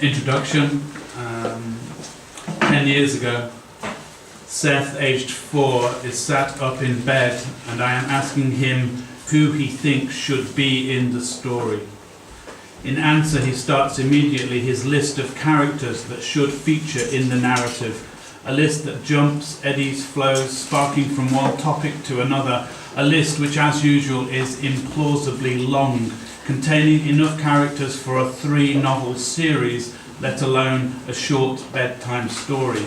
Introduction. 10 years ago, Seth, aged 4, is sat up in bed, and I am asking him who he thinks should be in the story. In answer, he starts immediately his list of characters that should feature in the narrative. A list that jumps, eddies, flows, sparking from one topic to another. A list which, as usual, is implausibly long, containing enough characters for a 3-novel series, let alone a short bedtime story.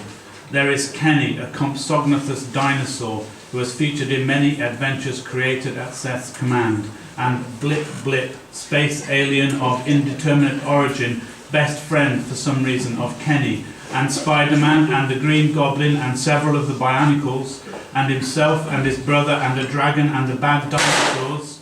There is Kenny, a compsognathous dinosaur who has featured in many adventures created at Seth's command, and Blip Blip, space alien of indeterminate origin, best friend for some reason of Kenny, and Spider-Man and the Green Goblin and several of the Bionicles, and himself and his brother and a dragon and the bad dinosaurs,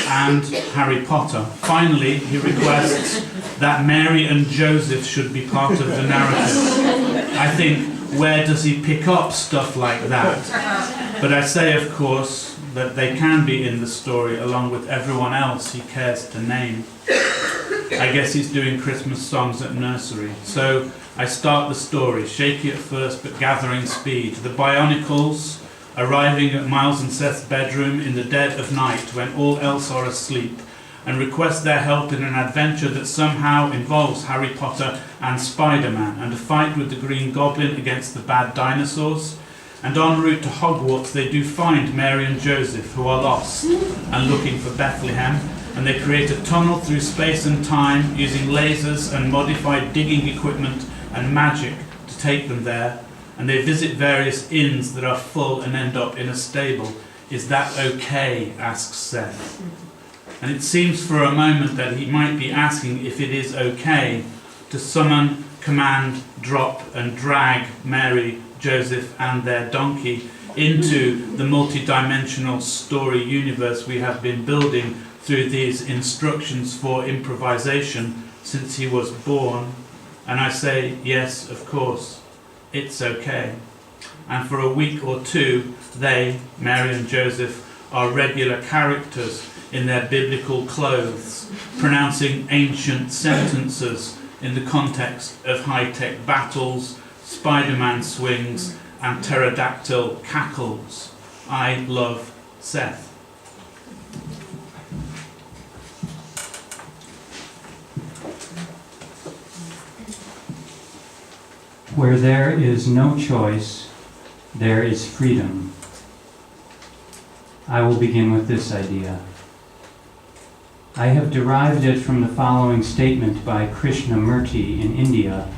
and Harry Potter. Finally, he requests that Mary and Joseph should be part of the narrative. I think, where does he pick up stuff like that? But I say, of course, that they can be in the story along with everyone else he cares to name. I guess he's doing Christmas songs at nursery. So I start the story, shaky at first but gathering speed. The Bionicles arriving at Miles and Seth's bedroom in the dead of night when all else are asleep, and request their help in an adventure that somehow involves Harry Potter and Spider-Man, and a fight with the Green Goblin against the bad dinosaurs. And en route to Hogwarts they do find Mary and Joseph, who are lost and looking for Bethlehem, and they create a tunnel through space and time using lasers and modified digging equipment and magic to take them there, and they visit various inns that are full and end up in a stable. Is that okay? Asks Seth. And it seems for a moment that he might be asking if it is okay to summon, command, drop and drag Mary, Joseph and their donkey into the multi-dimensional story universe we have been building through these instructions for improvisation since he was born. And I say, yes, of course, it's okay. And for a week or two, they, Mary and Joseph, are regular characters in their biblical clothes, pronouncing ancient sentences in the context of high-tech battles, Spider-Man swings, and pterodactyl cackles. I love Seth. Where there is no choice, there is freedom. I will begin with this idea. I have derived it from the following statement by Krishnamurti in India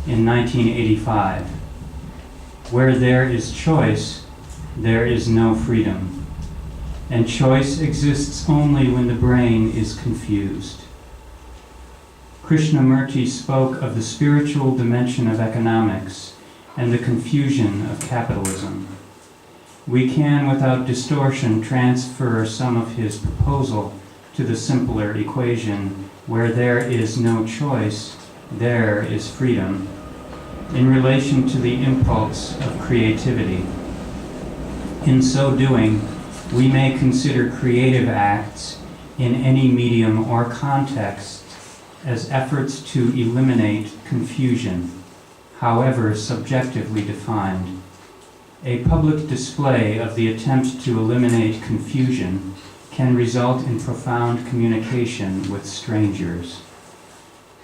in 1985. Where there is choice, there is no freedom. And choice exists only when the brain is confused. Krishnamurti spoke of the spiritual dimension of economics and the confusion of capitalism. We can, without distortion, transfer some of his proposal to the simpler equation, where there is no choice, there is freedom, in relation to the impulse of creativity. In so doing, we may consider creative acts in any medium or context as efforts to eliminate confusion, however subjectively defined. A public display of the attempt to eliminate confusion can result in profound communication with strangers.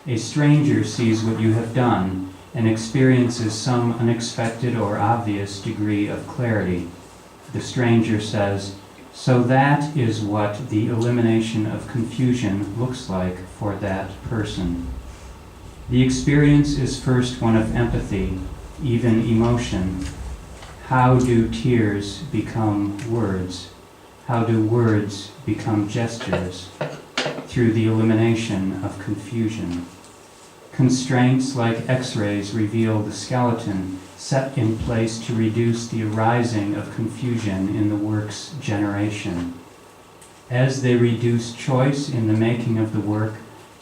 A stranger sees what you have done and experiences some unexpected or obvious degree of clarity. The stranger says, "So that is what the elimination of confusion looks like for that person." The experience is first one of empathy, even emotion. How do tears become words? How do words become gestures? Through the elimination of confusion. Constraints like X-rays reveal the skeleton set in place to reduce the arising of confusion in the work's generation. As they reduce choice in the making of the work,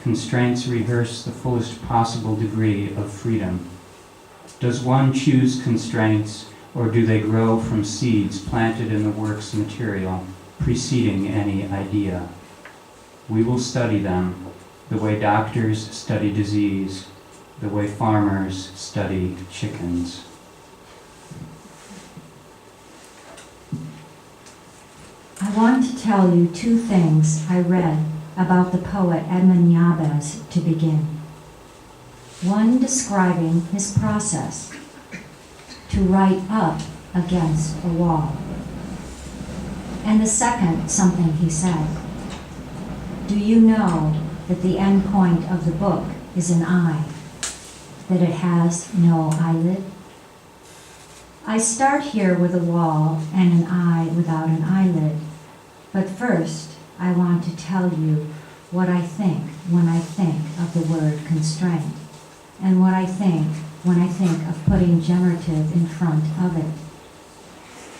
constraints rehearse the fullest possible degree of freedom. Does one choose constraints, or do they grow from seeds planted in the work's material, preceding any idea? We will study them, the way doctors study disease, the way farmers study chickens. I want to tell you two things I read about the poet Edmund Yabez to begin. One describing his process to write up against a wall. And the second, something he said. Do you know that the end point of the book is an eye, that it has no eyelid? I start here with a wall and an eye without an eyelid, but first I want to tell you what I think when I think of the word constraint, and what I think when I think of putting generative in front of it.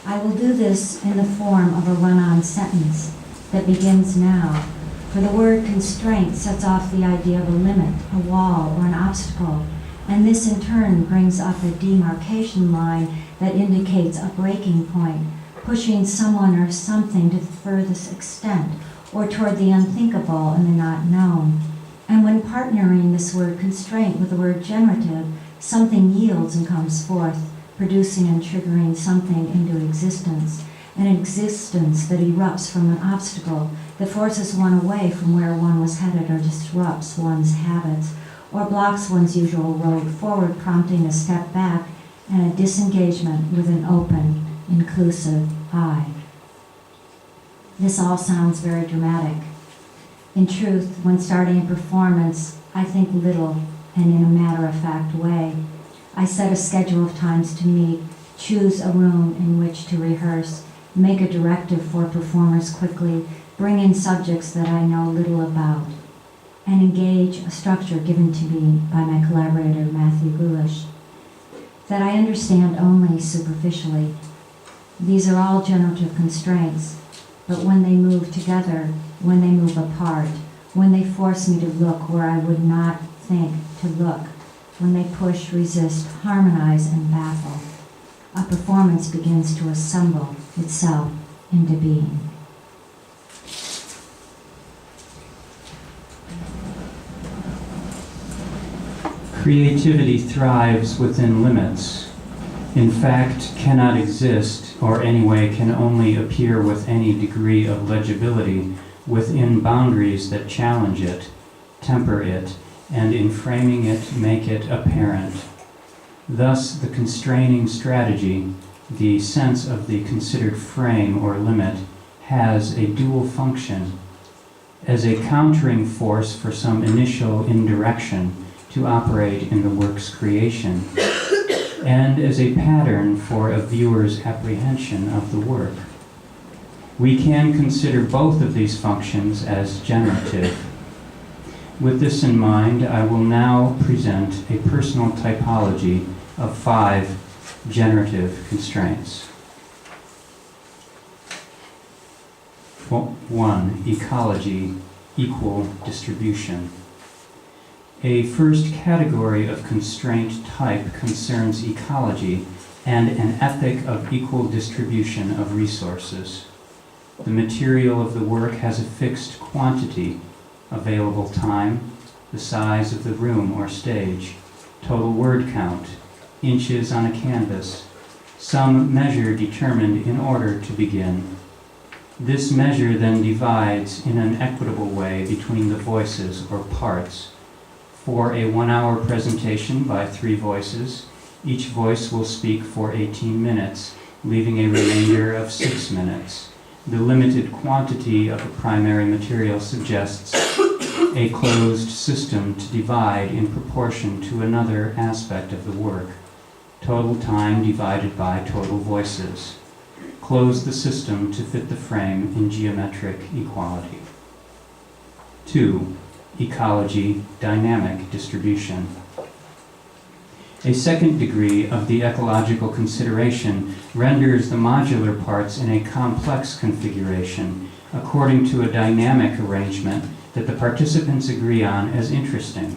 I will do this in the form of a run-on sentence that begins now, for the word constraint sets off the idea of a limit, a wall, or an obstacle, and this in turn brings up a demarcation line that indicates a breaking point, pushing someone or something to the furthest extent, or toward the unthinkable and the not known. And when partnering this word constraint with the word generative, something yields and comes forth, producing and triggering something into existence, an existence that erupts from an obstacle, that forces one away from where one was headed, or disrupts one's habits, or blocks one's usual road forward, prompting a step back and a disengagement with an open, inclusive eye. This all sounds very dramatic. In truth, when starting a performance, I think little and in a matter-of-fact way. I set a schedule of times to meet, choose a room in which to rehearse, make a directive for performers quickly, bring in subjects that I know little about, and engage a structure given to me by my collaborator, Matthew Goulish, that I understand only superficially. These are all generative constraints, but when they move together, when they move apart, when they force me to look where I would not think to look, when they push, resist, harmonize, and baffle, a performance begins to assemble itself into being. Creativity thrives within limits. In fact, cannot exist, or anyway can only appear with any degree of legibility within boundaries that challenge it, temper it, and in framing it, make it apparent. Thus, the constraining strategy, the sense of the considered frame or limit, has a dual function. As a countering force for some initial indirection to operate in the work's creation, and as a pattern for a viewer's apprehension of the work. We can consider both of these functions as generative. With this in mind, I will now present a personal typology of 5 generative constraints. 1. Ecology, equal distribution. A first category of constraint type concerns ecology and an ethic of equal distribution of resources. The material of the work has a fixed quantity, available time, the size of the room or stage, total word count, inches on a canvas, some measure determined in order to begin. This measure then divides in an equitable way between the voices or parts. For a 1-hour presentation by 3 voices, each voice will speak for 18 minutes, leaving a remainder of 6 minutes. The limited quantity of the primary material suggests a closed system to divide in proportion to another aspect of the work. Total time divided by total voices. Close the system to fit the frame in geometric equality. 2. Ecology, dynamic distribution. A second degree of the ecological consideration renders the modular parts in a complex configuration according to a dynamic arrangement that the participants agree on as interesting,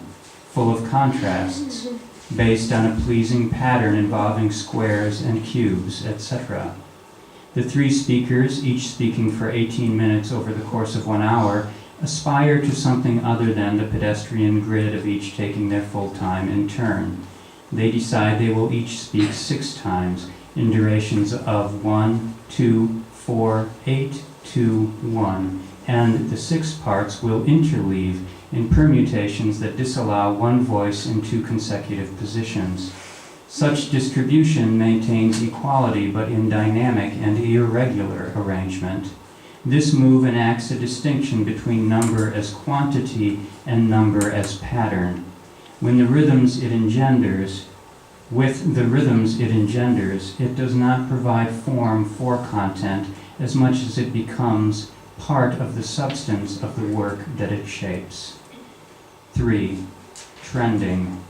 full of contrasts, based on a pleasing pattern involving squares and cubes, etc. The 3 speakers, each speaking for 18 minutes over the course of 1 hour, aspire to something other than the pedestrian grid of each taking their full time in turn. They decide they will each speak 6 times in durations of 1, 2, 4, 8, 2, 1, and the 6 parts will interleave in permutations that disallow one voice in 2 consecutive positions. Such distribution maintains equality but in dynamic and irregular arrangement. This move enacts a distinction between number as quantity and number as pattern. With the rhythms it engenders, it does not provide form for content as much as it becomes part of the substance of the work that it shapes. 3. Trending.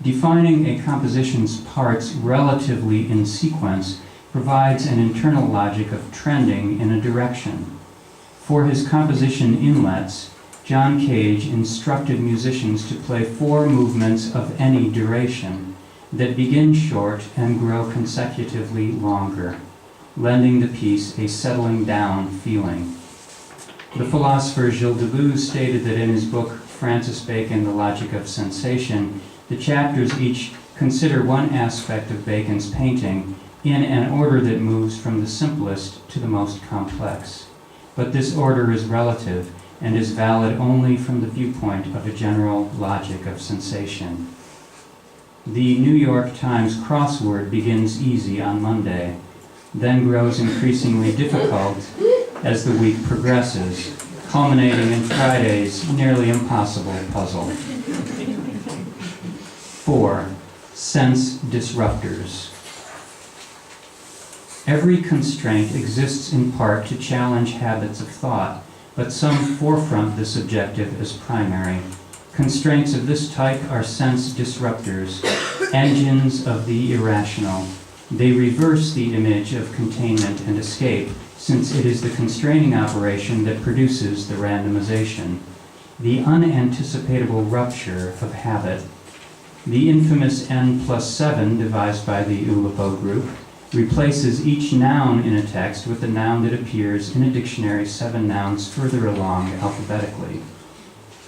Defining a composition's parts relatively in sequence provides an internal logic of trending in a direction. For his composition inlets, John Cage instructed musicians to play 4 movements of any duration that begin short and grow consecutively longer, lending the piece a settling down feeling. The philosopher Gilles Deleuze stated that in his book Francis Bacon, The Logic of Sensation, the chapters each consider one aspect of Bacon's painting in an order that moves from the simplest to the most complex. But this order is relative and is valid only from the viewpoint of a general logic of sensation. The New York Times crossword begins easy on Monday, then grows increasingly difficult as the week progresses, culminating in Friday's nearly impossible puzzle. 4. Sense disruptors. Every constraint exists in part to challenge habits of thought, but some forefront this objective as primary. Constraints of this type are sense disruptors, engines of the irrational. They reverse the image of containment and escape, since it is the constraining operation that produces the randomization, the unanticipatable rupture of habit. The infamous n+7 devised by the Oulipo group replaces each noun in a text with a noun that appears in a dictionary 7 nouns further along alphabetically.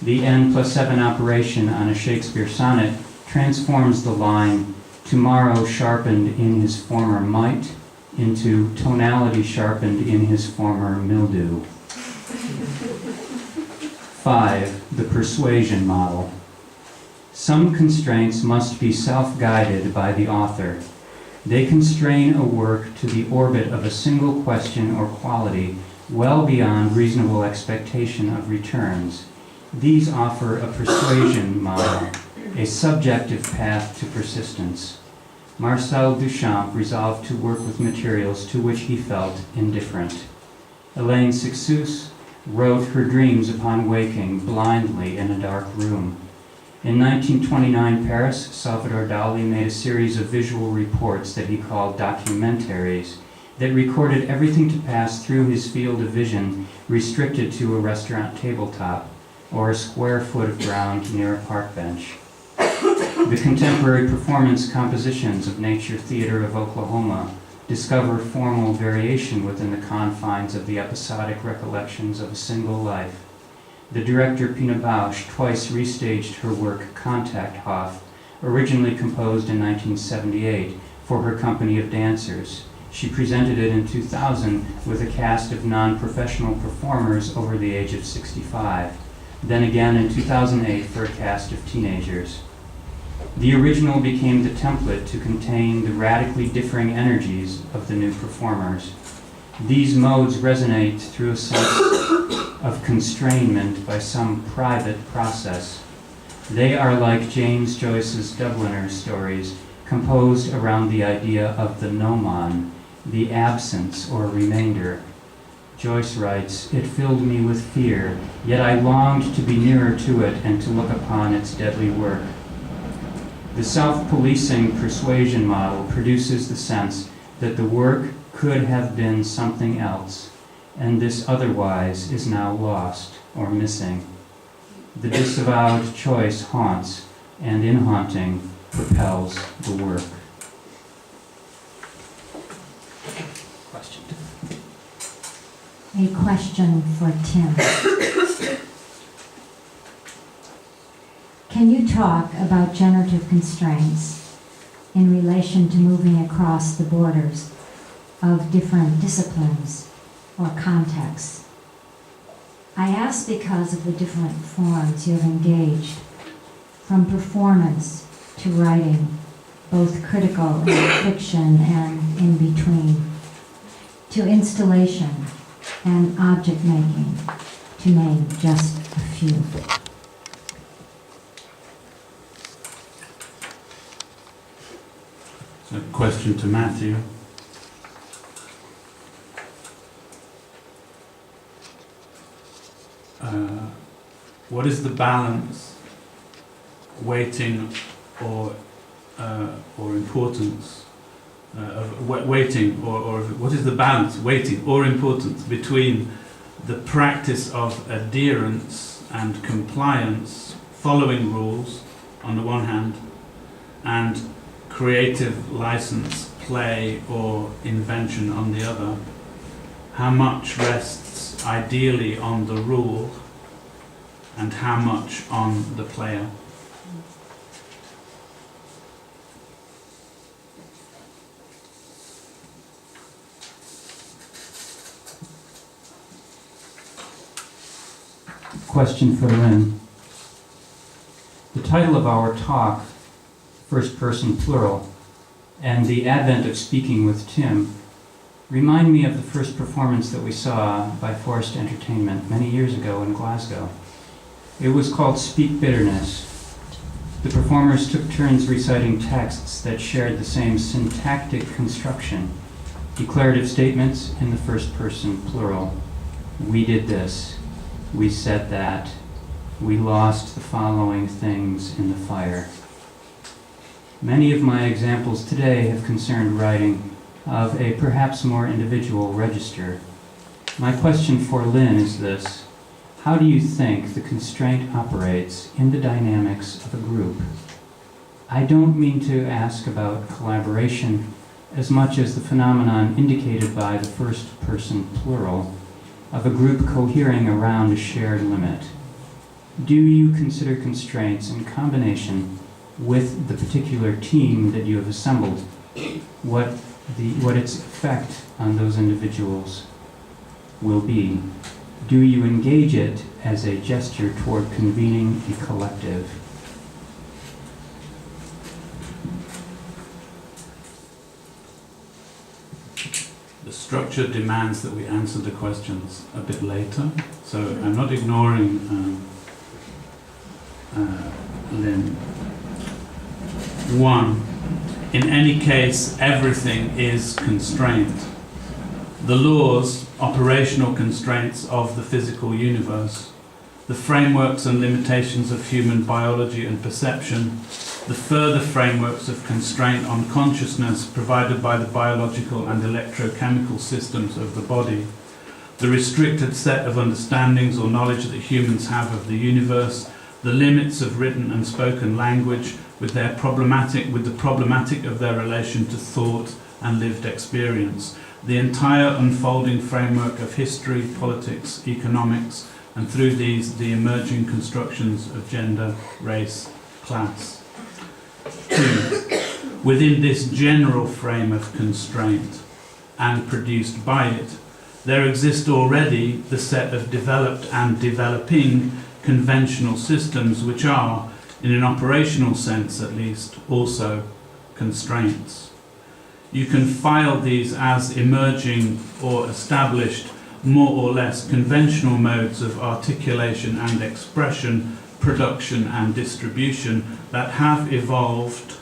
The n+7 operation on a Shakespeare sonnet transforms the line "tomorrow sharpened in his former might" into "tonality sharpened in his former mildew." 5. The persuasion model. Some constraints must be self-guided by the author. They constrain a work to the orbit of a single question or quality, well beyond reasonable expectation of returns. These offer a persuasion model, a subjective path to persistence. Marcel Duchamp resolved to work with materials to which he felt indifferent. Elaine Sixous wrote her dreams upon waking blindly in a dark room. In 1929 Paris, Salvador Dali made a series of visual reports that he called documentaries that recorded everything to pass through his field of vision, restricted to a restaurant tabletop or a square foot of ground near a park bench. The contemporary performance compositions of Nature Theater of Oklahoma discover formal variation within the confines of the episodic recollections of a single life. The director Pina Bausch twice restaged her work Contact Hoff, originally composed in 1978 for her company of dancers. She presented it in 2000 with a cast of non-professional performers over the age of 65, then again in 2008 for a cast of teenagers. The original became the template to contain the radically differing energies of the new performers. These modes resonate through a sense of constrainment by some private process. They are like James Joyce's Dubliner stories, composed around the idea of the gnomon, the absence or remainder. Joyce writes, "It filled me with fear, yet I longed to be nearer to it and to look upon its deadly work." The self-policing persuasion model produces the sense that the work could have been something else, and this otherwise is now lost or missing. The disavowed choice haunts, and in haunting, propels the work. Question. a question for Tim. Can you talk about generative constraints in relation to moving across the borders of different disciplines or contexts? I ask because of the different forms you have engaged, from performance to writing, both critical and fiction and in between, to installation and object making, to name just a few. So, question to Matthew. What is the balance, weighting or importance of weighting, or what is the balance, weighting or importance between the practice of adherence and compliance, following rules on the one hand, and creative license, play or invention on the other? How much rests ideally on the rule and how much on the player? Question for Lynn. The title of our talk, First Person Plural, and the advent of speaking with Tim remind me of the first performance that we saw by Forced Entertainment many years ago in Glasgow. It was called Speak Bitterness. The performers took turns reciting texts that shared the same syntactic construction, declarative statements in the first person plural. We did this. We said that. We lost the following things in the fire. Many of my examples today have concerned writing of a perhaps more individual register. My question for Lynn is this: how do you think the constraint operates in the dynamics of a group? I don't mean to ask about collaboration as much as the phenomenon indicated by the first person plural of a group cohering around a shared limit. Do you consider constraints in combination with the particular team that you have assembled, what its effect on those individuals will be? Do you engage it as a gesture toward convening a collective? The structure demands that we answer the questions a bit later, so I'm not ignoring Lynn. One, in any case, everything is constrained. The laws, operational constraints of the physical universe, the frameworks and limitations of human biology and perception, the further frameworks of constraint on consciousness provided by the biological and electrochemical systems of the body, the restricted set of understandings or knowledge that humans have of the universe, the limits of written and spoken language with the problematic of their relation to thought and lived experience, the entire unfolding framework of history, politics, economics, and through these the emerging constructions of gender, race, class. 2. Within this general frame of constraint and produced by it, there exist already the set of developed and developing conventional systems which are, in an operational sense at least, also constraints. You can file these as emerging or established, more or less conventional modes of articulation and expression, production and distribution that have evolved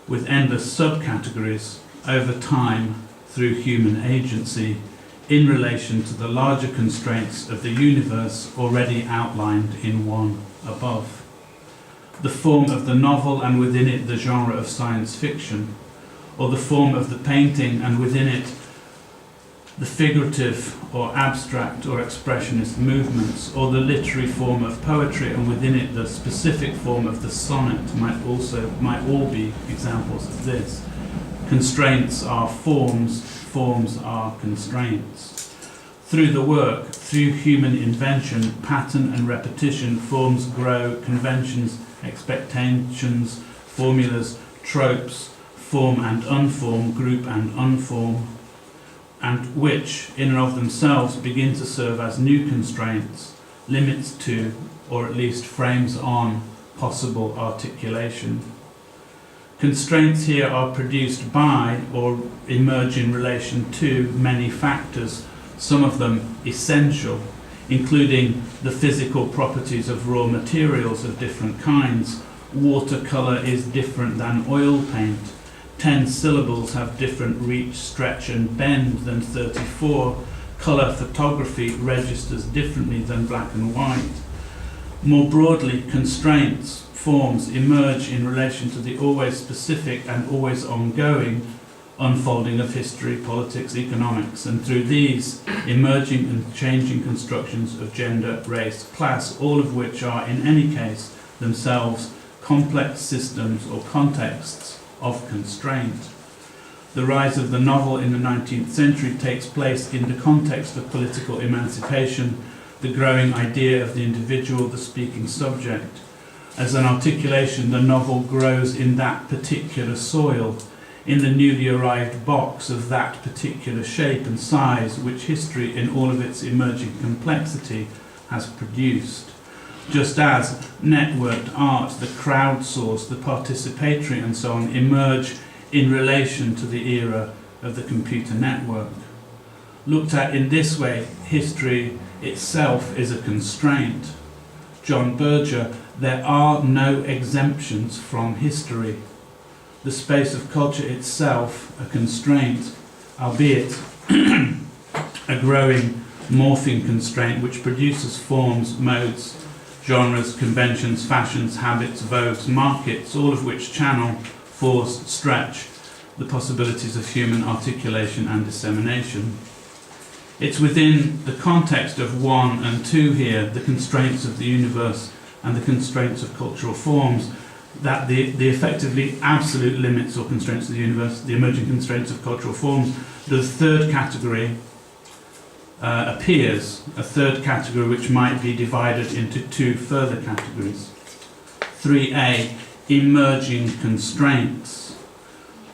with endless subcategories over time through human agency in relation to the larger constraints of the universe already outlined in one above. The form of the novel and within it the genre of science fiction, or the form of the painting and within it the figurative or abstract or expressionist movements, or the literary form of poetry and within it the specific form of the sonnet might all be examples of this. Constraints are forms, forms are constraints. Through the work, through human invention, pattern and repetition, forms grow, conventions, expectations, formulas, tropes, form and unform, group and unform, and which, in and of themselves, begin to serve as new constraints, limits to, or at least frames on, possible articulation. Constraints here are produced by, or emerge in relation to, many factors, some of them essential, including the physical properties of raw materials of different kinds. Watercolour is different than oil paint. 10 syllables have different reach, stretch and bend than 34. Colour photography registers differently than black and white. More broadly, constraints, forms, emerge in relation to the always specific and always ongoing unfolding of history, politics, economics, and through these emerging and changing constructions of gender, race, class, all of which are in any case themselves complex systems or contexts of constraint. The rise of the novel in the 19th century takes place in the context of political emancipation, the growing idea of the individual, the speaking subject. As an articulation, the novel grows in that particular soil, in the newly arrived box of that particular shape and size which history in all of its emerging complexity has produced. Just as networked art, the crowdsourced, the participatory and so on emerge in relation to the era of the computer network. Looked at in this way, history itself is a constraint. John Berger, there are no exemptions from history. The space of culture itself, a constraint, albeit a growing, morphing constraint which produces forms, modes, genres, conventions, fashions, habits, vogues, markets, all of which channel, force, stretch the possibilities of human articulation and dissemination. It's within the context of 1 and 2 here, the constraints of the universe and the constraints of cultural forms, that the effectively absolute limits or constraints of the universe, the emerging constraints of cultural forms, the third category appears, a third category which might be divided into 2 further categories. 3a, emerging constraints.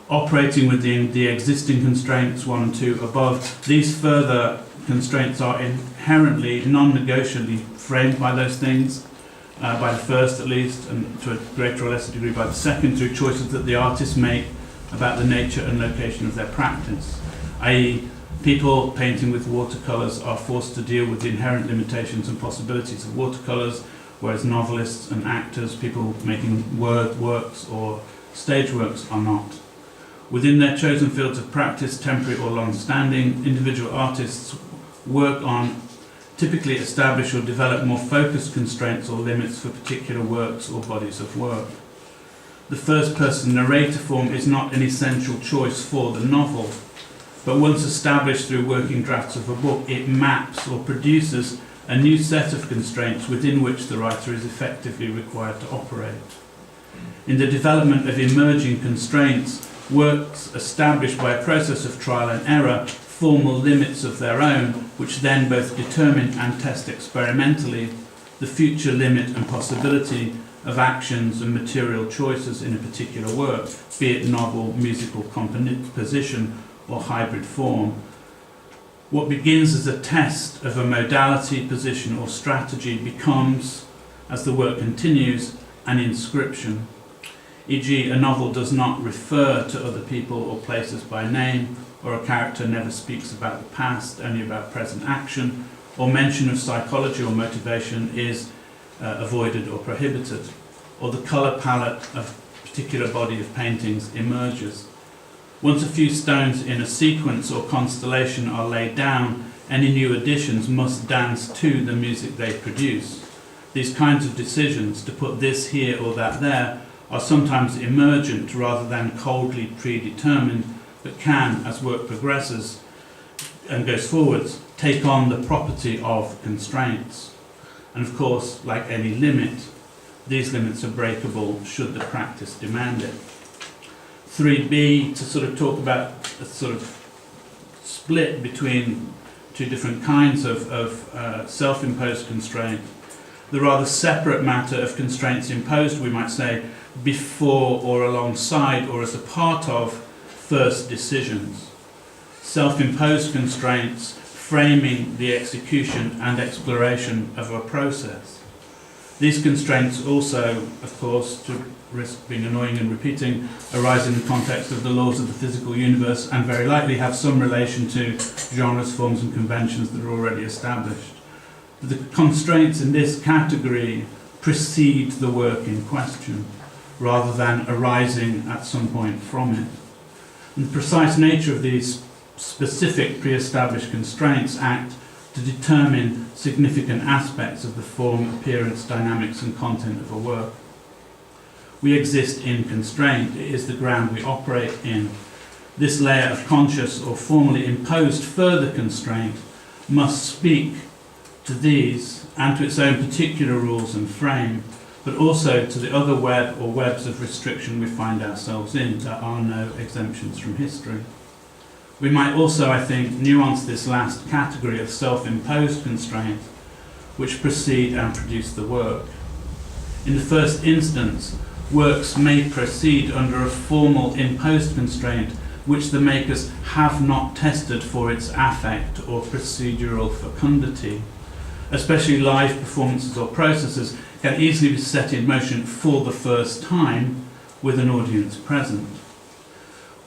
Operating within the existing constraints 1 and 2 above, these further constraints are inherently, non-negotiably framed by those things, by the first at least, and to a greater or lesser degree by the second, through choices that the artists make about the nature and location of their practice. I.e., people painting with watercolours are forced to deal with the inherent limitations and possibilities of watercolours, whereas novelists and actors, people making word works or stage works, are not. Within their chosen fields of practice, temporary or long-standing, individual artists work on typically establish or develop more focused constraints or limits for particular works or bodies of work. The first-person narrator form is not an essential choice for the novel, but once established through working drafts of a book, it maps or produces a new set of constraints within which the writer is effectively required to operate. In the development of emerging constraints, works established by a process of trial and error formal limits of their own, which then both determine and test experimentally the future limit and possibility of actions and material choices in a particular work, be it novel, musical composition, or hybrid form. What begins as a test of a modality, position, or strategy becomes, as the work continues, an inscription. E.g., a novel does not refer to other people or places by name, or a character never speaks about the past, only about present action, or mention of psychology or motivation is avoided or prohibited, or the colour palette of a particular body of paintings emerges. Once a few stones in a sequence or constellation are laid down, any new additions must dance to the music they produce. These kinds of decisions, to put this here or that there, are sometimes emergent rather than coldly predetermined, but can, as work progresses and goes forwards, take on the property of constraints. And of course, like any limit, these limits are breakable should the practice demand it. 3b, to sort of talk about a sort of split between two different kinds of self-imposed constraint. The rather separate matter of constraints imposed, we might say, before or alongside or as a part of first decisions. Self-imposed constraints framing the execution and exploration of a process. These constraints also, of course, to risk being annoying and repeating, arise in the context of the laws of the physical universe and very likely have some relation to genres, forms and conventions that are already established. The constraints in this category precede the work in question, rather than arising at some point from it. And the precise nature of these specific pre-established constraints act to determine significant aspects of the form, appearance, dynamics and content of a work. We exist in constraint. It is the ground we operate in. This layer of conscious or formally imposed further constraint must speak to these and to its own particular rules and frame, but also to the other web or webs of restriction we find ourselves in. There are no exemptions from history. We might also, I think, nuance this last category of self-imposed constraint, which precede and produce the work. In the first instance, works may proceed under a formal imposed constraint which the makers have not tested for its affect or procedural fecundity. Especially live performances or processes can easily be set in motion for the first time with an audience present.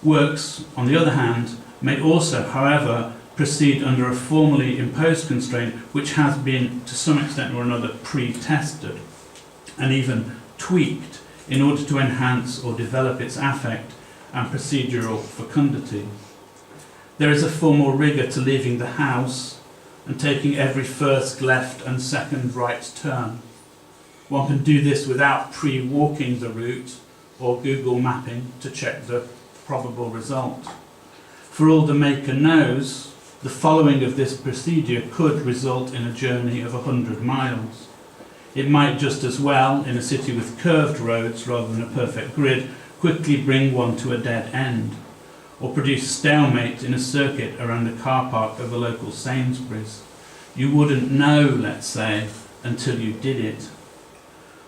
Works, on the other hand, may also, however, proceed under a formally imposed constraint which has been, to some extent or another, pre-tested and even tweaked in order to enhance or develop its affect and procedural fecundity. There is a formal rigour to leaving the house and taking every first left and second right turn. One can do this without pre-walking the route or Google mapping to check the probable result. For all the maker knows, the following of this procedure could result in a journey of 100 miles. It might just as well, in a city with curved roads rather than a perfect grid, quickly bring one to a dead end, or produce stalemate in a circuit around the car park of a local Sainsbury's. You wouldn't know, let's say, until you did it.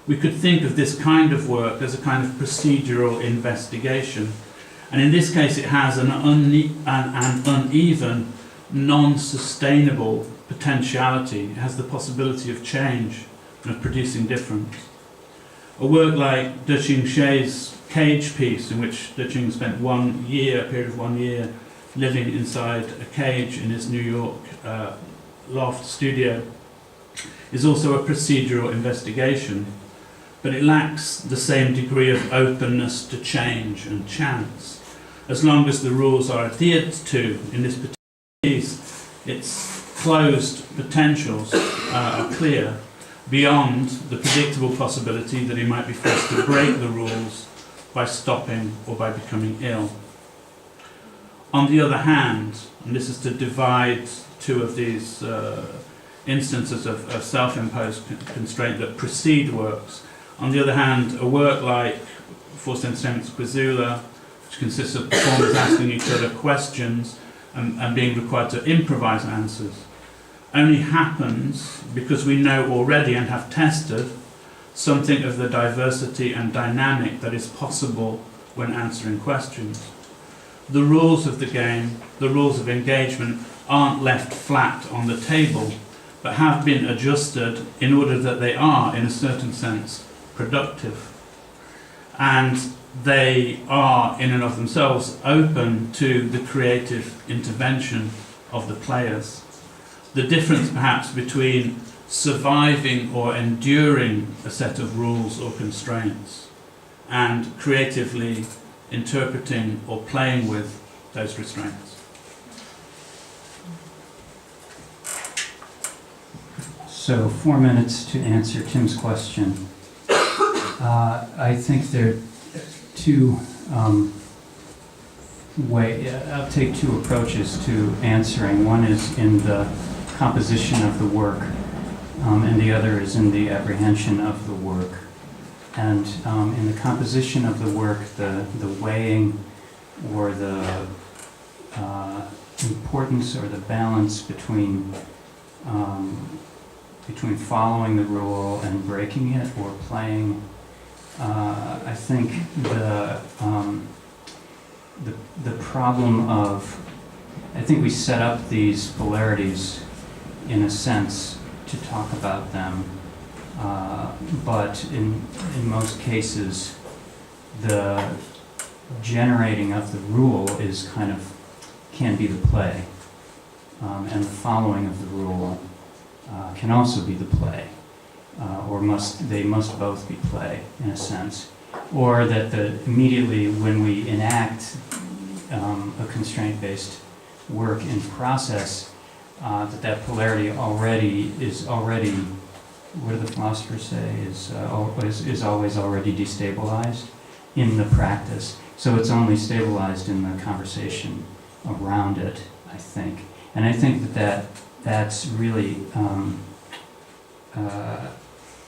We could think of this kind of work as a kind of procedural investigation, and in this case it has an uneven, non-sustainable potentiality. It has the possibility of change and of producing difference. A work like De Ching-Shay's Cage piece, in which De Ching spent a period of 1 year, living inside a cage in his New York loft studio, is also a procedural investigation, but it lacks the same degree of openness to change and chance. As long as the rules are adhered to in this particular piece, its closed potentials are clear, beyond the predictable possibility that he might be forced to break the rules by stopping or by becoming ill. On the other hand, and this is to divide two of these instances of self-imposed constraint that precede works. On the other hand, a work like Forced Entertainment's Quizzula, which consists of performers asking each other questions and being required to improvise answers, only happens because we know already and have tested something of the diversity and dynamic that is possible when answering questions. The rules of the game, the rules of engagement, aren't left flat on the table, but have been adjusted in order that they are, in a certain sense, productive. And they are, in and of themselves, open to the creative intervention of the players. The difference, perhaps, between surviving or enduring a set of rules or constraints and creatively interpreting or playing with those restraints. So 4 minutes to answer Tim's question. I think there are two I'll take two approaches to answering. One is in the composition of the work, and the other is in the apprehension of the work. And in the composition of the work, the weighing or the importance or the balance between following the rule and breaking it or playing. I think the problem of, I think we set up these polarities in a sense to talk about them, but in most cases the generating of the rule is can be the play, and the following of the rule can also be the play, or they must both be play in a sense, or that immediately when we enact a constraint-based work in process, that polarity is already, what do the philosophers say, is always already destabilized in the practice. So it's only stabilized in the conversation around it, I think. And I think that's really,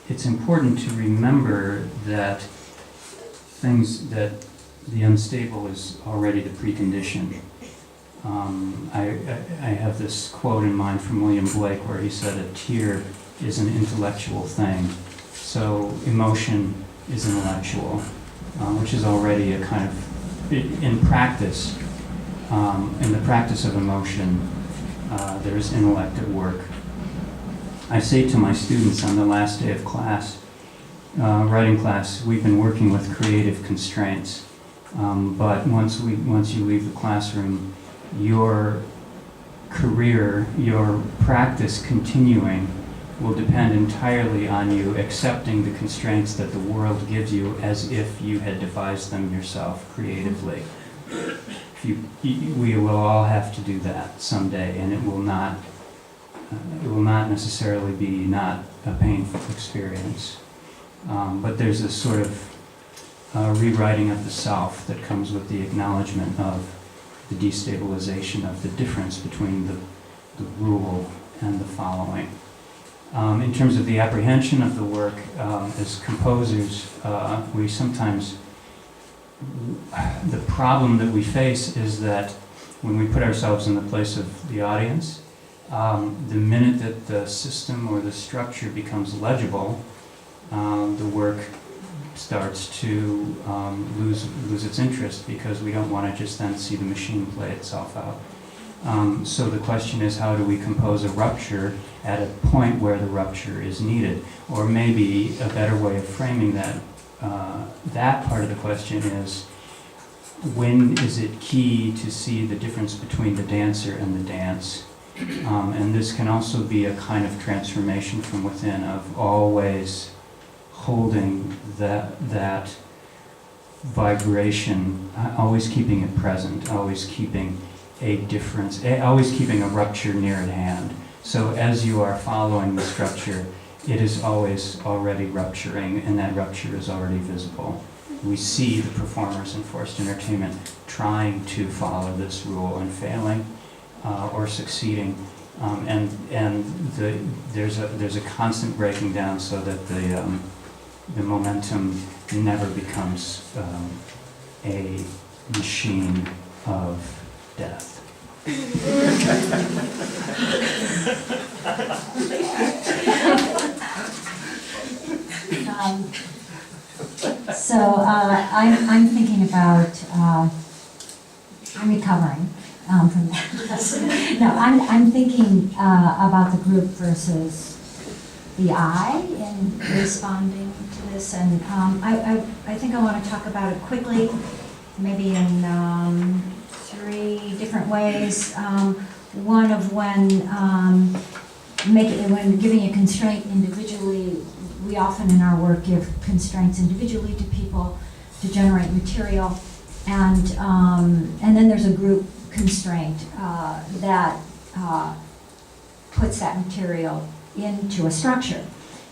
it's important to remember that the unstable is already the precondition. I have this quote in mind from William Blake where he said a tear is an intellectual thing. So emotion is intellectual, which is already a kind of, in practice, in the practice of emotion, there's intellect at work. I say to my students on the last day of class, writing class, we've been working with creative constraints, but once you leave the classroom, your career, your practice continuing will depend entirely on you accepting the constraints that the world gives you as if you had devised them yourself creatively. We will all have to do that someday, and it will not necessarily be not a painful experience. But there's a sort of rewriting of the self that comes with the acknowledgement of the destabilization of the difference between the rule and the following. In terms of the apprehension of the work, as composers, we sometimes, the problem that we face is that when we put ourselves in the place of the audience, the minute that the system or the structure becomes legible, the work starts to lose its interest because we don't want to just then see the machine play itself out. So the question is, how do we compose a rupture at a point where the rupture is needed? Or maybe a better way of framing that part of the question is, when is it key to see the difference between the dancer and the dance? And this can also be a kind of transformation from within of always holding that vibration, always keeping it present, always keeping a difference, always keeping a rupture near at hand. So as you are following the structure, it is always already rupturing, and that rupture is already visible. We see the performers in forced entertainment trying to follow this rule and failing or succeeding, and there's a constant breaking down so that the momentum never becomes a machine of death. I'm thinking about, I'm recovering from that. No, I'm thinking about the group versus the I in responding to this, and I think I want to talk about it quickly, maybe in 3 different ways. One of when giving a constraint individually, we often in our work give constraints individually to people to generate material, and then there's a group constraint that puts that material into a structure,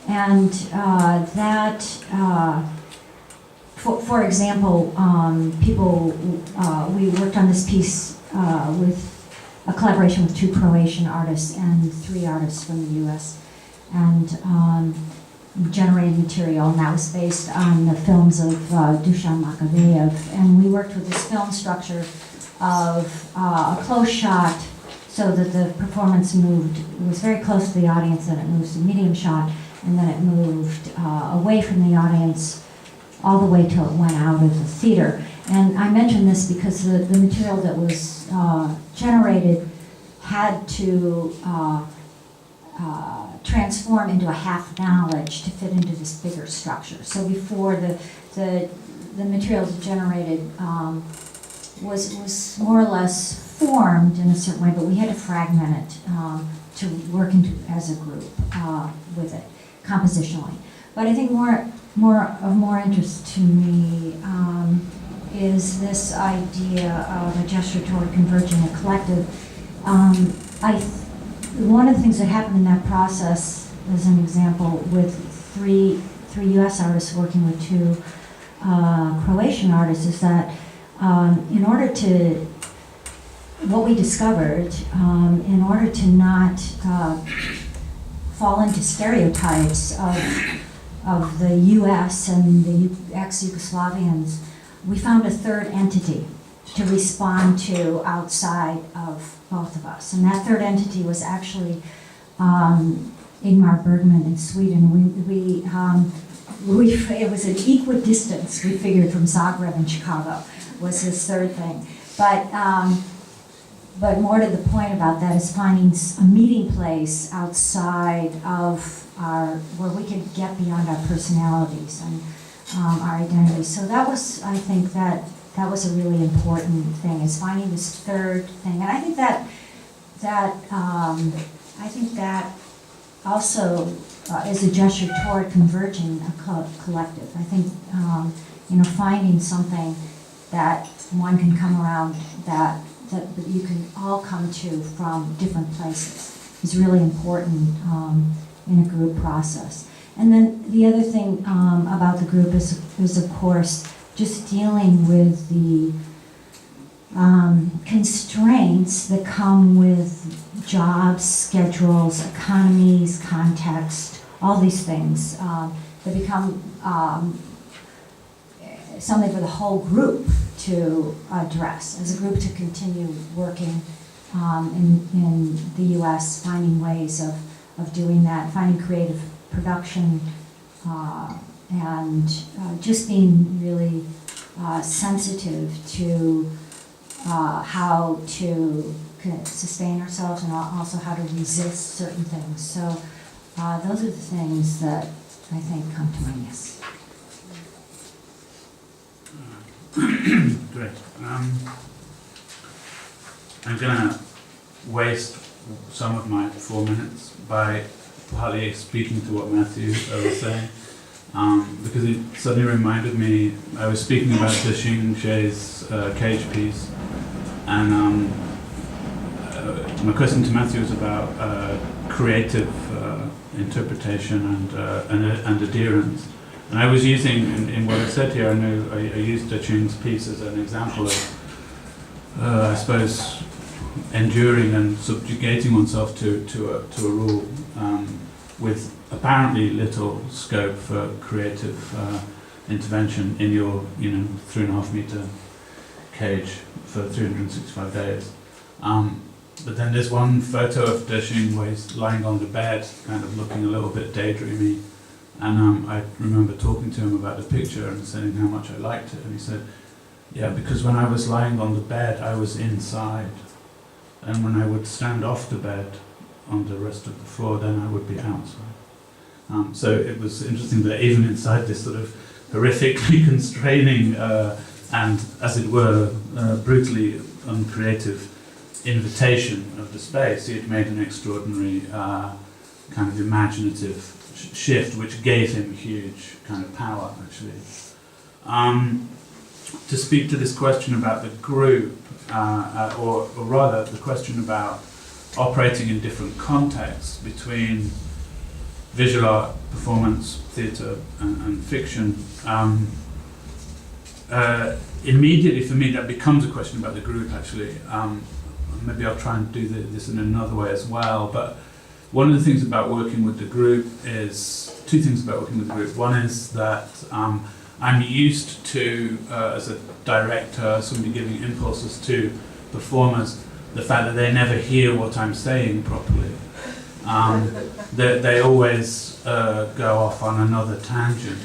and for example, we worked on this piece with a collaboration with 2 Croatian artists and 3 artists from the U.S. and generated material, and that was based on the films of Dusan Makavejev. And we worked with this film structure of a close shot so that the performance moved, it was very close to the audience, then it moves to medium shot, and then it moved away from the audience all the way till it went out of the theater. And I mention this because the material that was generated had to transform into a half knowledge to fit into this bigger structure. So before the material generated was more or less formed in a certain way, but we had to fragment it to work as a group with it compositionally. But I think more interest to me is this idea of a gesture toward converging a collective. One of the things that happened in that process, as an example, with three U.S. artists working with two Croatian artists, is that in order to, what we discovered, in order to not fall into stereotypes of the U.S. and the ex-Yugoslavians, we found a third entity to respond to outside of both of us. And that third entity was actually Ingmar Bergman in Sweden. It was an equidistance, we figured, from Zagreb and Chicago, was this third thing. But more to the point about that is finding a meeting place outside of where we could get beyond our personalities and our identities. So that was, I think, that was a really important thing, is finding this third thing. And I think that also is a gesture toward converging a collective. I think finding something that one can come around, that you can all come to from different places, is really important in a group process. And then the other thing about the group is of course just dealing with the constraints that come with jobs, schedules, economies, context, all these things that become something for the whole group to address, as a group to continue working in the U.S., finding ways of doing that, finding creative production, and just being really sensitive to how to sustain ourselves and also how to resist certain things. So those are the things that I think come to mind, yes. Great. I'm going to waste some of my 4 minutes by partly speaking to what Matthew was saying, because it suddenly reminded me, I was speaking about Dashing She's cage piece, and my question to Matthew was about creative interpretation and adherence. And I was using, in what I said here, I used Dashing's piece as an example of, I suppose, enduring and subjugating oneself to a rule, with apparently little scope for creative intervention in your 3.5 meter cage for 365 days. But then there's one photo of Dashing where he's lying on the bed, kind of looking a little bit daydreamy. And I remember talking to him about the picture and saying how much I liked it. And he said, yeah, because when I was lying on the bed, I was inside. And when I would stand off the bed on the rest of the floor, then I would be outside. So it was interesting that even inside this sort of horrifically constraining and, as it were, brutally uncreative invitation of the space, he had made an extraordinary kind of imaginative shift, which gave him huge kind of power, actually. To speak to this question about the group, or rather the question about operating in different contexts between visual art, performance, theatre, and fiction, immediately for me that becomes a question about the group, actually. Maybe I'll try and do this in another way as well, but one of the things about working with the group is, two things about working with the group. One is that I'm used to, as a director, somebody giving impulses to performers, the fact that they never hear what I'm saying properly. They always go off on another tangent.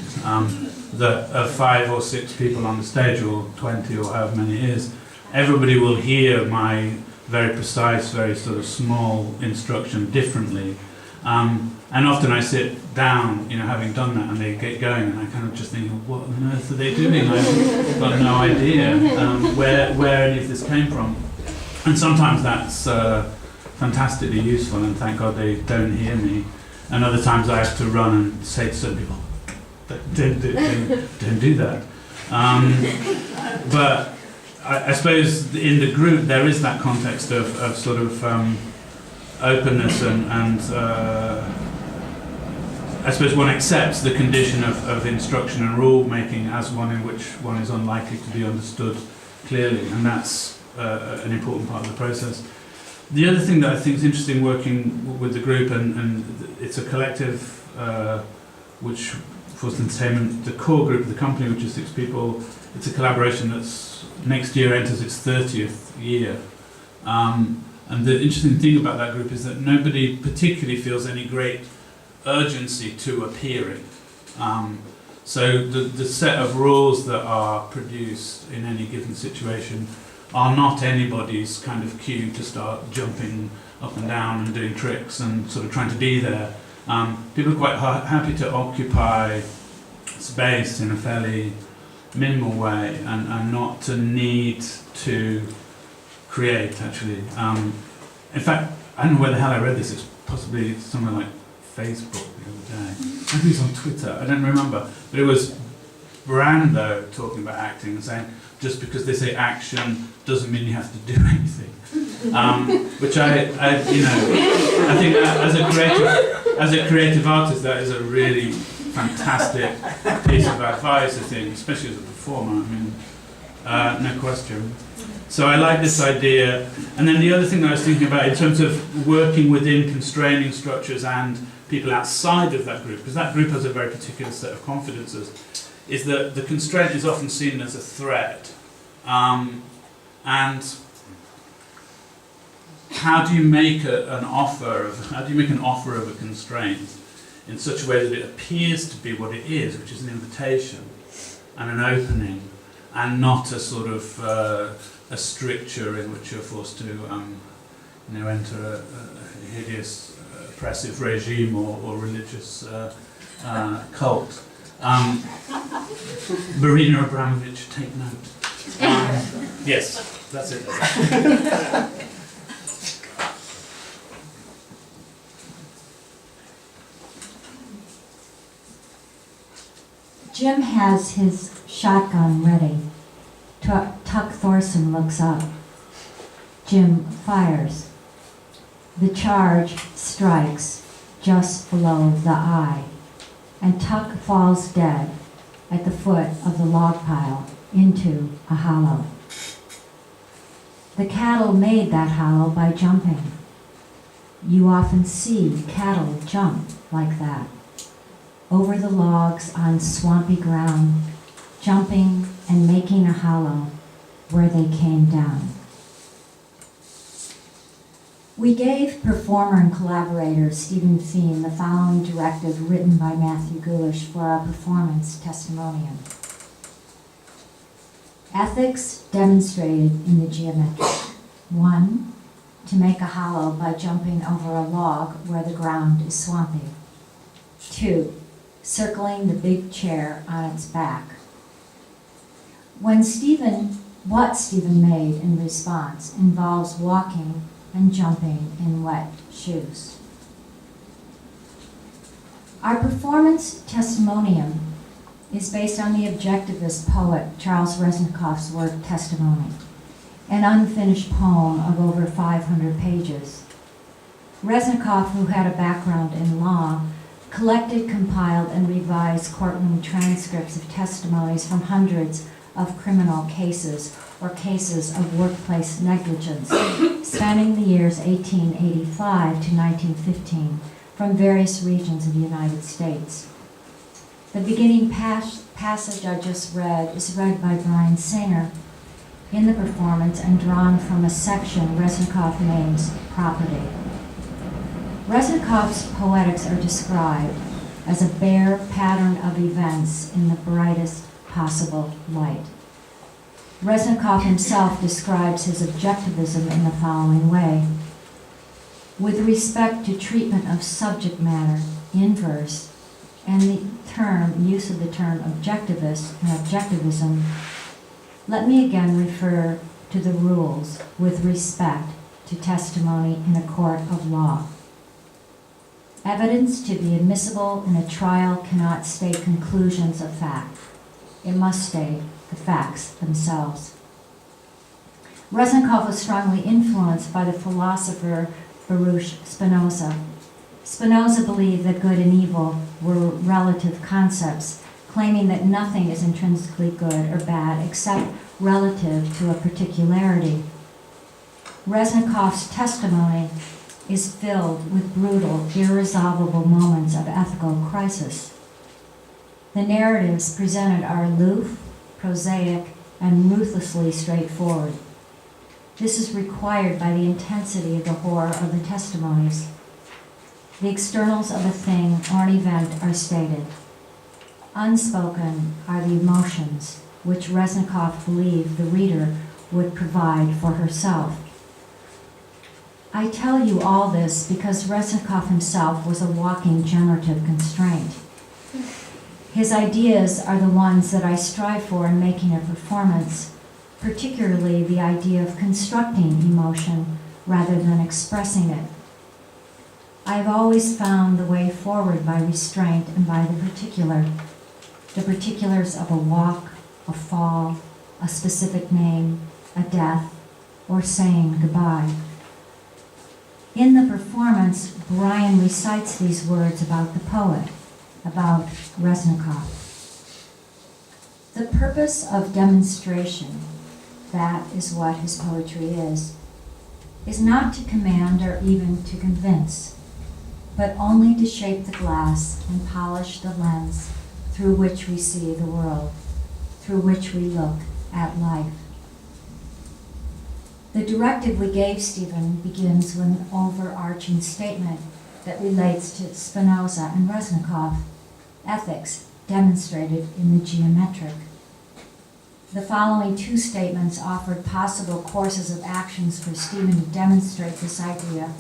That of 5 or 6 people on the stage, or 20 or however many it is, everybody will hear my very precise, very sort of small instruction differently. And often I sit down, having done that, and they get going, and I kind of just think, what on earth are they doing? I've got no idea where any of this came from. And sometimes that's fantastically useful, and thank God they don't hear me. And other times I have to run and say to certain people, don't do that. But I suppose in the group there is that context of sort of openness and I suppose one accepts the condition of instruction and rule making as one in which one is unlikely to be understood clearly, and that's an important part of the process. The other thing that I think is interesting working with the group, and it's a collective which for the entertainment, the core group of the company, which is 6 people, it's a collaboration that's next year enters its 30th year. And the interesting thing about that group is that nobody particularly feels any great urgency to appearing. So the set of rules that are produced in any given situation are not anybody's kind of cue to start jumping up and down and doing tricks and sort of trying to be there. People are quite happy to occupy space in a fairly minimal way and not to need to create, actually. In fact, I don't know where the hell I read this. It's possibly somewhere like Facebook the other day. I think it's on Twitter. I don't remember. But it was Brando talking about acting and saying, just because they say action doesn't mean you have to do anything. Which I think as a creative artist, that is a really fantastic piece of advice, I think, especially as a performer. I mean, no question. So I like this idea. And then the other thing that I was thinking about in terms of working within constraining structures and people outside of that group, because that group has a very particular set of confidences, is that the constraint is often seen as a threat. And how do you make an offer of a constraint in such a way that it appears to be what it is, which is an invitation and an opening, and not a sort of a stricture in which you're forced to enter a hideous oppressive regime or religious cult. Marina Abramovich, take note. Yes, that's it. Jim has his shotgun ready. Tuck Thorson looks up. Jim fires. The charge strikes just below the eye, and Tuck falls dead at the foot of the log pile into a hollow. The cattle made that hollow by jumping. You often see cattle jump like that, over the logs on swampy ground, jumping and making a hollow where they came down. We gave performer and collaborator Stephen Thien the following directive written by Matthew Goulish for our performance testimonium. Ethics demonstrated in the geometric. 1, to make a hollow by jumping over a log where the ground is swampy. 2, circling the big chair on its back. What Stephen made in response involves walking and jumping in wet shoes. Our performance testimonium is based on the objectivist poet Charles Reznikoff's work Testimony, an unfinished poem of over 500 pages. Reznikoff, who had a background in law, collected, compiled, and revised courtroom transcripts of testimonies from hundreds of criminal cases or cases of workplace negligence spanning the years 1885 to 1915 from various regions of the United States. The beginning passage I just read is read by Brian Singer in the performance and drawn from a section Reznikov names Property. Reznikov's poetics are described as a bare pattern of events in the brightest possible light. Reznikov himself describes his objectivism in the following way. With respect to treatment of subject matter in verse, and the use of the term objectivist and objectivism, let me again refer to the rules with respect to testimony in a court of law. Evidence to be admissible in a trial cannot state conclusions of fact. It must state the facts themselves. Reznikov was strongly influenced by the philosopher Baruch Spinoza. Spinoza believed that good and evil were relative concepts, claiming that nothing is intrinsically good or bad except relative to a particularity. Reznikov's testimony is filled with brutal, irresolvable moments of ethical crisis. The narratives presented are aloof, prosaic, and ruthlessly straightforward. This is required by the intensity of the horror of the testimonies. The externals of a thing or an event are stated. Unspoken are the emotions which Reznikov believed the reader would provide for herself. I tell you all this because Reznikov himself was a walking generative constraint. His ideas are the ones that I strive for in making a performance, particularly the idea of constructing emotion rather than expressing it. I have always found the way forward by restraint and by the particulars of a walk, a fall, a specific name, a death, or saying goodbye. In the performance, Brian recites these words about the poet, about Reznikov. The purpose of demonstration, that is what his poetry is not to command or even to convince, but only to shape the glass and polish the lens through which we see the world, through which we look at life. The directive we gave Stephen begins with an overarching statement that relates to Spinoza and Reznikov, ethics demonstrated in the geometric. The following two statements offered possible courses of actions for Stephen to demonstrate this idea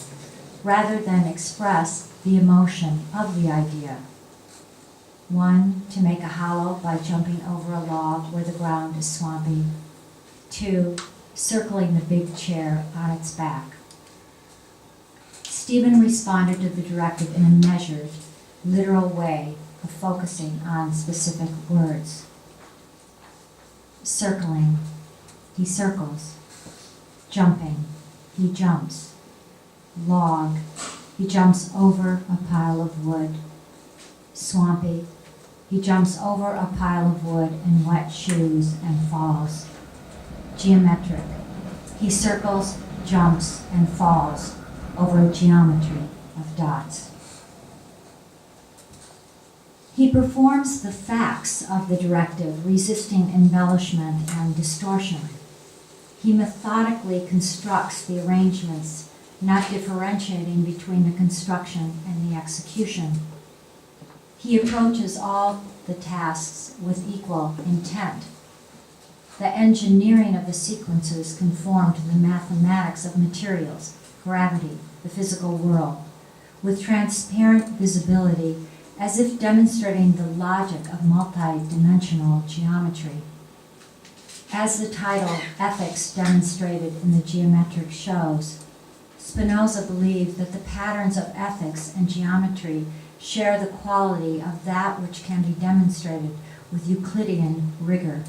rather than express the emotion of the idea. 1, to make a hollow by jumping over a log where the ground is swampy. 2, circling the big chair on its back. Stephen responded to the directive in a measured, literal way of focusing on specific words. Circling, he circles. Jumping, he jumps. Log, he jumps over a pile of wood. Swampy, he jumps over a pile of wood in wet shoes and falls. Geometric, he circles, jumps, and falls over a geometry of dots. He performs the facts of the directive, resisting embellishment and distortion. He methodically constructs the arrangements, not differentiating between the construction and the execution. He approaches all the tasks with equal intent. The engineering of the sequences conform to the mathematics of materials, gravity, the physical world, with transparent visibility, as if demonstrating the logic of multi-dimensional geometry. As the title Ethics Demonstrated in the Geometric shows, Spinoza believed that the patterns of ethics and geometry share the quality of that which can be demonstrated with Euclidean rigor.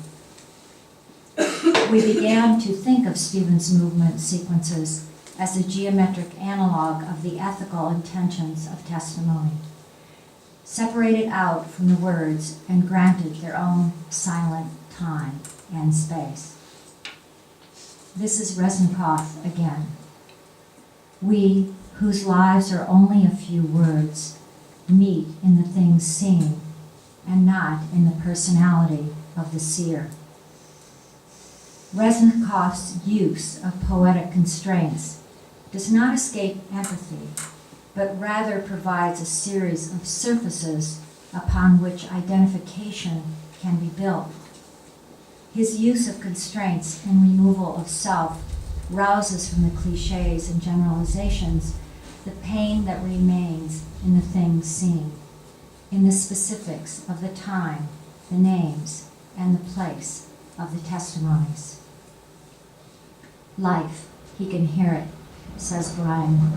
We began to think of Stephen's movement sequences as a geometric analog of the ethical intentions of testimony, separated out from the words and granted their own silent time and space. This is Reznikov again. We, whose lives are only a few words, meet in the things seen, and not in the personality of the seer. Reznikoff's use of poetic constraints does not escape empathy, but rather provides a series of surfaces upon which identification can be built. His use of constraints and removal of self rouses from the cliches and generalizations the pain that remains in the things seen, in the specifics of the time, the names, and the place of the testimonies. Life, he can hear it, says Brian.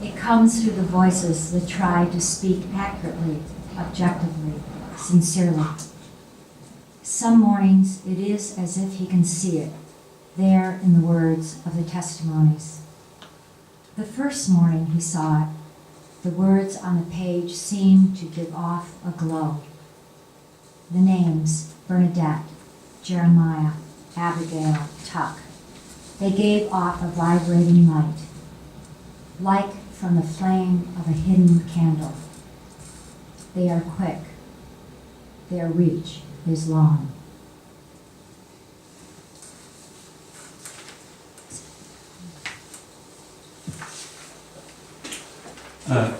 It comes through the voices that try to speak accurately, objectively, sincerely. Some mornings it is as if he can see it, there in the words of the testimonies. The first morning he saw it, the words on the page seemed to give off a glow. The names, Bernadette, Jeremiah, Abigail, Tuck, they gave off a vibrating light, like from the flame of a hidden candle. They are quick. Their reach is long.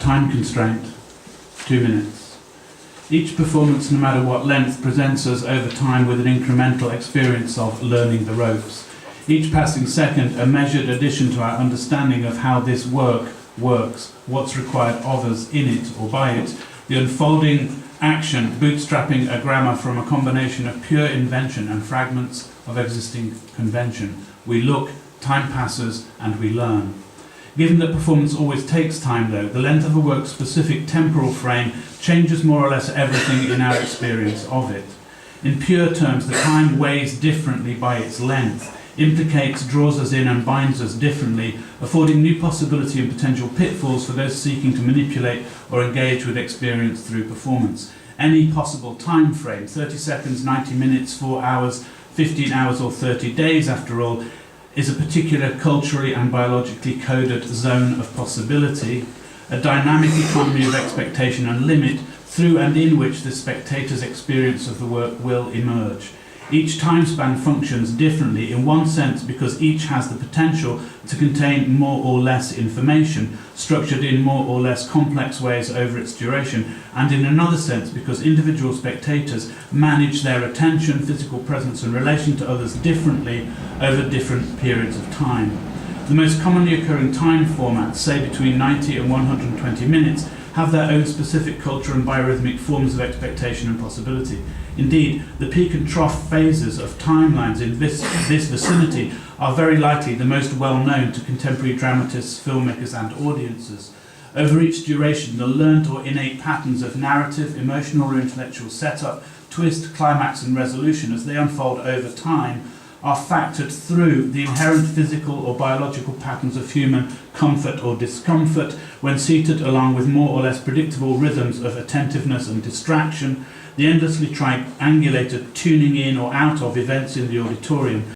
Time constraint, 2 minutes. Each performance, no matter what length, presents us over time with an incremental experience of learning the ropes. Each passing second, a measured addition to our understanding of how this work works, what's required of us in it or by it, the unfolding action, bootstrapping a grammar from a combination of pure invention and fragments of existing convention. We look, time passes, and we learn. Given that performance always takes time, though, the length of a work's specific temporal frame changes more or less everything in our experience of it. In pure terms, the time weighs differently by its length, implicates, draws us in and binds us differently, affording new possibility and potential pitfalls for those seeking to manipulate or engage with experience through performance. Any possible time frame, 30 seconds, 90 minutes, 4 hours, 15 hours or 30 days, after all, is a particular culturally and biologically coded zone of possibility, a dynamic economy of expectation and limit through and in which the spectator's experience of the work will emerge. Each time span functions differently, in one sense because each has the potential to contain more or less information, structured in more or less complex ways over its duration, and in another sense because individual spectators manage their attention, physical presence and relation to others differently over different periods of time. The most commonly occurring time formats, say between 90 and 120 minutes, have their own specific culture and biorhythmic forms of expectation and possibility. Indeed, the peak and trough phases of timelines in this vicinity are very likely the most well-known to contemporary dramatists, filmmakers and audiences. Over each duration, the learnt or innate patterns of narrative, emotional or intellectual setup, twist, climax and resolution as they unfold over time are factored through the inherent physical or biological patterns of human comfort or discomfort when seated along with more or less predictable rhythms of attentiveness and distraction, the endlessly triangulated tuning in or out of events in the auditorium,